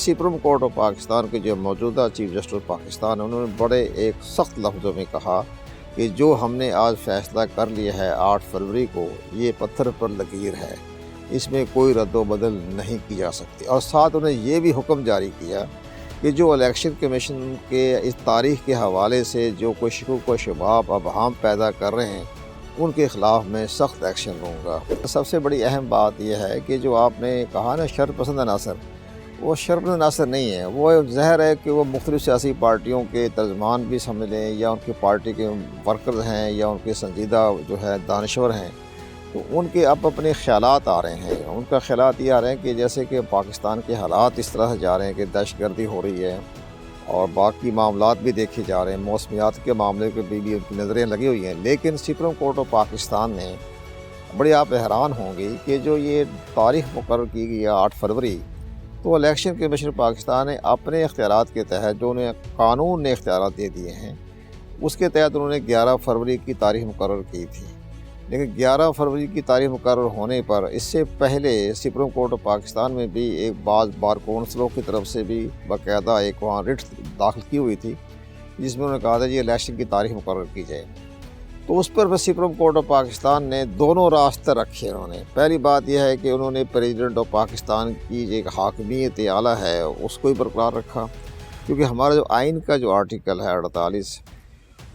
Supreme court of Pakistan के जो मौजूदा चीफ जस्टिस पाकिस्तान है, उन्होंने बड़े एक सख्त लफ्ज़ों में कहा कि जो हमने आज फैसला कर लिया है 8 फरवरी को, ये पत्थर पर लकीर है, इसमें कोई रद्द-ओ-बदल नहीं की जा सकती। और साथ उन्हें ये भी हुक्म जारी किया कि जो इलेक्शन कमीशन के इस तारीख के हवाले से जो कोई शिकूक व शुबात अबहम पैदा कर रहे हैं, उनके ख़िलाफ़ मैं सख्त एक्शन लूँगा। सबसे बड़ी अहम बात यह है कि जो आपने कहा ना शरपसंद अनासर, वो शरपसंद अनासर नहीं है, वो ज़ाहिर है कि वो मुख्तलिफ़ सियासी पार्टियों के तर्जमान भी समझ लें या उनकी पार्टी के वर्कर्स हैं या उनके संजीदा जो है दानश्वर हैं, तो उनके अब अपने ख़यालात आ रहे हैं। उनका ख़यालात ये आ रहे हैं कि जैसे कि पाकिस्तान के हालात इस तरह से जा रहे हैं कि दहशतगर्दी हो रही है और बाकी मामलात भी देखे जा रहे हैं, मौसमियात के मामले पे भी उनकी नज़रें लगी हुई हैं। लेकिन सुप्रीम कोर्ट ऑफ पाकिस्तान ने बड़ी आप हैरान होंगे कि जो ये तारीख़ मुकर्रर की गई है 8 फरवरी, तो इलेक्शन कमीशन पाकिस्तान ने अपने इख्तियारात के तहत जो उन्हें कानून ने इख्तियारात दे दिए हैं, उसके तहत उन्होंने 11 फरवरी की तारीख़ मुकर्रर की थी। लेकिन 11 फरवरी की तारीख़ मुकर्रर होने पर इससे पहले सुप्रीम कोर्ट ऑफ पाकिस्तान में भी एक बार कौंसलों की तरफ से भी बाकायदा एक वहाँ रिट दाखिल की हुई थी, जिसमें उन्होंने कहा था जी इलेक्शन की तारीख़ मुकर्रर की जाए। तो उस पर सुप्रीम कोर्ट ऑफ पाकिस्तान ने दोनों रास्ते रखे। उन्होंने पहली बात यह है कि उन्होंने प्रेसिडेंट ऑफ पाकिस्तान की एक हाकमियत आला है उसको ही बरकरार रखा, क्योंकि हमारा जो आइन का जो आर्टिकल है 48,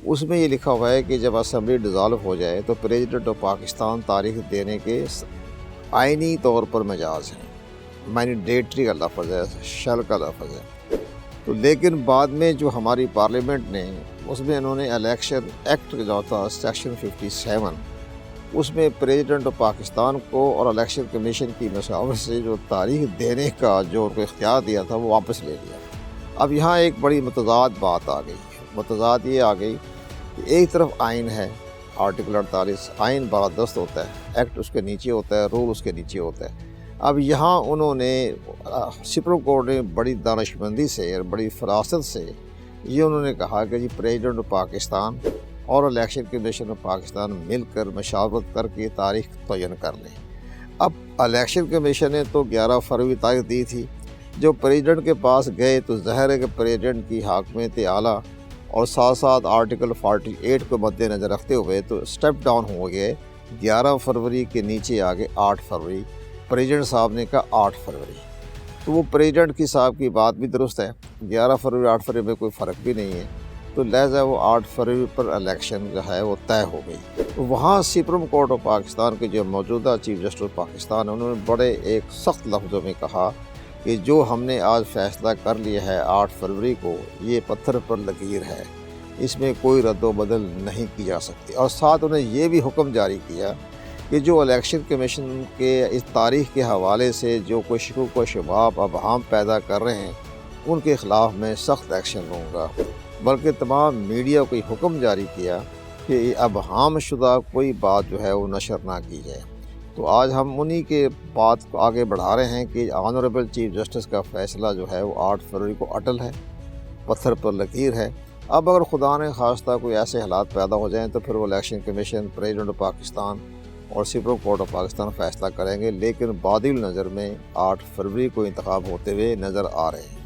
उसमें ये लिखा हुआ है कि जब असम्बली डिज़ॉल्व हो जाए तो प्रेसिडेंट ऑफ पाकिस्तान तारीख देने के आइनी तौर पर मजाज हैं, मैंडेटरी का लफ्ज़ है, शल का लफ्ज़ है। तो लेकिन बाद में जो हमारी पार्लियामेंट ने उसमें इन्होंने इलेक्शन एक्ट जो था सेक्शन 57, उसमें प्रेसिडेंट ऑफ पाकिस्तान को और इलेक्शन कमीशन की मशावरत से जो तारीख देने का जो उनको इख्तियार दिया था वो वापस ले लिया। अब यहाँ एक बड़ी मतजाद बात आ गई है। मतजाद ये आ गई कि एक तरफ आइन है आर्टिकल 48, आइन बालादस्त होता है, एक्ट उसके नीचे होता है, रूल उसके नीचे होता है। अब यहाँ उन्होंने सुप्रीम कोर्ट ने बड़ी दानिशमंदी से और बड़ी फरासत से ये उन्होंने कहा कि जी प्रेसिडेंट ऑफ पाकिस्तान और इलेक्शन कमीशन ऑफ पाकिस्तान मिलकर मशावरत करके तारीख तयन कर लें। अब इलेक्शन कमीशन ने तो 11 फरवरी तारीख दी थी, जो प्रेसिडेंट के पास गए तो ज़ाहिर है कि प्रेसिडेंट की हाकमियत आला और साथ साथ आर्टिकल 48 को मद्देनज़र रखते हुए तो स्टेप डाउन हो गए। 11 फरवरी के नीचे आ गए 8 फरवरी। प्रेसिडेंट साहब ने कहा 8 फरवरी, तो वो प्रेसिडेंट की साहब की बात भी दुरुस्त है, 11 फरवरी 8 फरवरी में कोई फ़र्क भी नहीं है, तो लिहाजा वो 8 फरवरी पर इलेक्शन जो है वो तय हो गई। तो वहाँ सुप्रीम कोर्ट ऑफ पाकिस्तान के जो मौजूदा चीफ जस्टिस पाकिस्तान है, उन्होंने बड़े एक सख्त लफ्ज़ों में कहा कि जो हमने आज फैसला कर लिया है 8 फरवरी को, ये पत्थर पर लकीर है, इसमें कोई रद्द-ओ-बदल नहीं की जा सकती। और साथ उन्हें ये भी हुक्म जारी किया कि जो इलेक्शन कमीशन के इस तारीख के हवाले से जो कोई शिकूक व शुबात अबहम पैदा कर रहे हैं, उनके ख़िलाफ़ मैं सख्त एक्शन लूँगा। बल्कि तमाम मीडिया को हुक्म जारी किया कि अबहम शुदा कोई बात जो है वो नशर ना की जाए। तो आज हम उन्हीं के बात को आगे बढ़ा रहे हैं कि ऑनरेबल चीफ जस्टिस का फ़ैसला जो है वो 8 फरवरी को अटल है, पत्थर पर लकीर है। अब अगर खुदा ने खास्ता कोई ऐसे हालात पैदा हो जाएँ तो फिर वो election commission, president of Pakistan और सुप्रीम कोर्ट ऑफ पाकिस्तान फ़ैसला करेंगे। लेकिन बादिल नज़र में 8 फरवरी को इंतखाब होते हुए नज़र आ रहे हैं।